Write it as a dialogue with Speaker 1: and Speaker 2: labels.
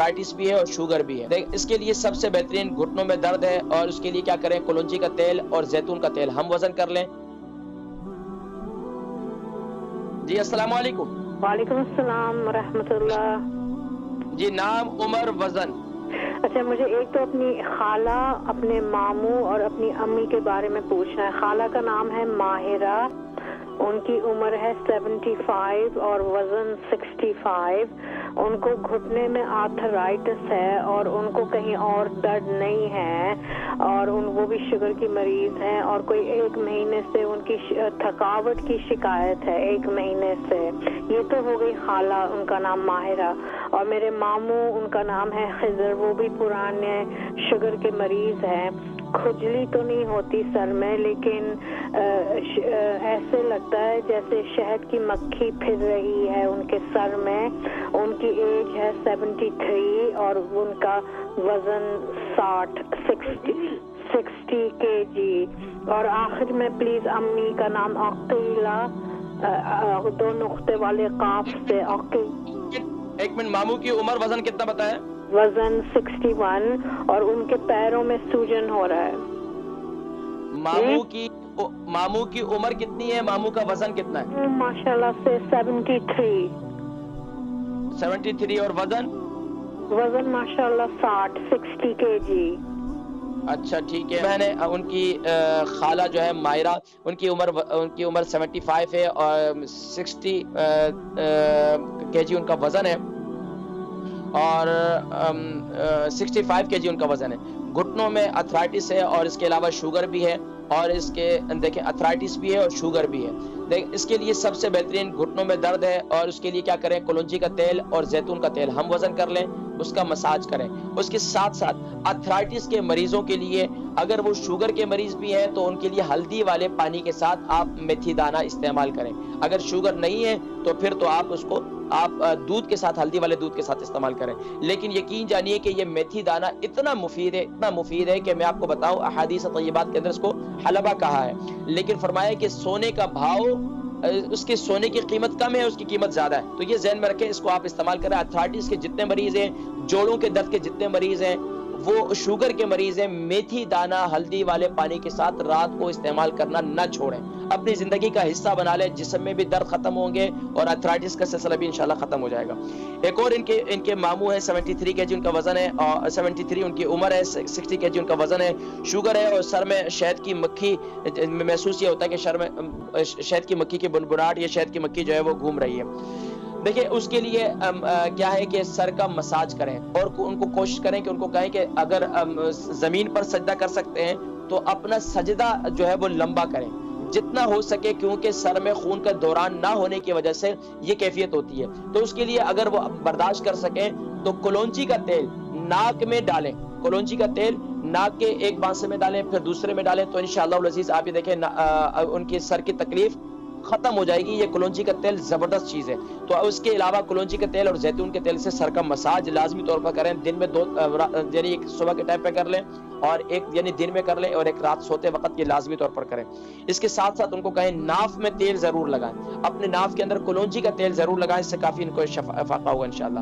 Speaker 1: اتھرائٹس بھی ہے اور شوگر بھی ہے. اس کے لیے سب سے بہترین گھٹنوں میں درد ہے اور اس کے لیے کیا کریں, کلونجی کا تیل اور زیتون کا تیل ہم وزن کر لیں. جی السلام علیکم.
Speaker 2: وعلیکم السلام ورحمۃ اللہ.
Speaker 1: جی نام, عمر, وزن.
Speaker 2: اچھا, مجھے ایک تو اپنی خالہ, اپنے ماموں اور اپنی امی کے بارے میں پوچھنا ہے. خالہ کا نام ہے ماہرہ, ان کی عمر ہے 75 اور وزن 65. ان کو گھٹنے میں آرتھرائٹس ہے اور ان کو کہیں اور درد نہیں ہے, اور وہ بھی شوگر کی مریض ہیں, اور کوئی 1 مہینے سے ان کی تھکاوٹ کی شکایت ہے, 1 مہینے سے. یہ تو ہو گئی خالہ, ان کا نام ماہرہ. اور میرے ماموں, ان کا نام ہے خضر, وہ بھی پرانے شوگر کے مریض ہیں. کھجلی تو نہیں ہوتی سر میں, لیکن ایسے لگتا ہے جیسے شہد کی مکھی پھر رہی ہے ان کے سر میں. ان کی ایج ہے 73 اور ان کا وزن 60 kg. اور آخر میں پلیز امی کا نام عقیلہ, 2 نقطے والے قاف سے.
Speaker 1: ایک منٹ, ماموں کی عمر وزن کتنا بتایا؟
Speaker 2: وزن 61 اور ان کے پیروں میں سوجن ہو رہا ہے.
Speaker 1: ماموں کی عمر کتنی ہے, ماموں کا وزن کتنا ہے؟
Speaker 2: ماشاءاللہ سے
Speaker 1: 73 اور
Speaker 2: وزن ماشاءاللہ 60 kg.
Speaker 1: اچھا ٹھیک ہے. میں نے ان کی خالہ جو ہے ماہرہ, ان کی عمر 75 ہے اور 60 kg ان کا وزن ہے, اور 65 kg ان کا وزن ہے. گھٹنوں میں اتھرائٹس ہے اور اس کے علاوہ شوگر بھی ہے, اور اس کے دیکھیں اتھرائٹس بھی ہے اور شوگر بھی ہے. اس کے لیے سب سے بہترین گھٹنوں میں درد ہے, اور اس کے لیے کیا کریں, کلونجی کا تیل اور زیتون کا تیل ہم وزن کر لیں, اس کا مساج کریں. اس کے ساتھ ساتھ اتھرائٹس کے مریضوں کے لیے, اگر وہ شوگر کے مریض بھی ہیں تو ان کے لیے ہلدی والے پانی کے ساتھ آپ میتھی دانہ استعمال کریں. اگر شوگر نہیں ہے تو پھر تو آپ اس کو دودھ کے ساتھ, ہلدی والے دودھ کے ساتھ استعمال کریں. لیکن یقین جانیے کہ یہ میتھی دانہ اتنا مفید ہے کہ میں آپ کو بتاؤں, احادیث طیبات کے اندر اس کو حلبہ کہا ہے, لیکن فرمایا کہ سونے کا بھاؤ, اس کے سونے کی قیمت کم ہے, اس کی قیمت زیادہ ہے. تو یہ ذہن میں رکھیں, اس کو آپ استعمال کریں. اتھرائٹس کے جتنے مریض ہیں, جوڑوں کے درد کے جتنے مریض ہیں, وہ شوگر کے مریض ہیں, میتھی دانہ ہلدی والے پانی کے ساتھ رات کو استعمال کرنا نہ چھوڑیں. اپنی زندگی کا حصہ بنا لیں, جسم میں بھی درد ختم ہوں گے اور اتھرائٹس کا سلسلہ بھی انشاءاللہ ختم ہو جائے گا. ایک اور ان کے ماموں ہیں, 73 kg ان کا وزن ہے, اور 73 ان کی عمر ہے, 60 kg ان کا وزن ہے. شوگر ہے اور سر میں شہد کی مکھی محسوس یہ ہوتا ہے کہ سر میں شہد کی مکھی کی بنبناہٹ یا شہد کی مکھی جو ہے وہ گھوم رہی ہے. دیکھیں اس کے لیے کیا ہے کہ سر کا مساج کریں, اور ان کو کوشش کریں کہ ان کو کہیں کہ اگر زمین پر سجدہ کر سکتے ہیں تو اپنا سجدہ جو ہے وہ لمبا کریں جتنا ہو سکے, کیونکہ سر میں خون کا دوران نہ ہونے کی وجہ سے یہ کیفیت ہوتی ہے. تو اس کے لیے اگر وہ برداشت کر سکیں تو کلونجی کا تیل ناک میں ڈالیں, کلونجی کا تیل ناک کے ایک بانسے میں ڈالیں, پھر دوسرے میں ڈالیں, تو انشاءاللہ العزیز آپ یہ دیکھیں ان کی سر کی تکلیف ختم ہو جائے گی. یہ کلونجی کا تیل زبردست چیز ہے. تو اس کے علاوہ کلونجی کا تیل اور زیتون کے تیل سے سر کا مساج لازمی طور پر کریں. دن میں 2, یعنی ایک صبح کے ٹائم پہ کر لیں, اور ایک یعنی دن میں کر لیں, اور ایک رات سوتے وقت یہ لازمی طور پر کریں. اس کے ساتھ ساتھ ان کو کہیں ناف میں تیل ضرور لگائیں, اپنے ناف کے اندر کلونجی کا تیل ضرور لگائیں, اس سے کافی ان کو افاقہ ہوگا انشاءاللہ.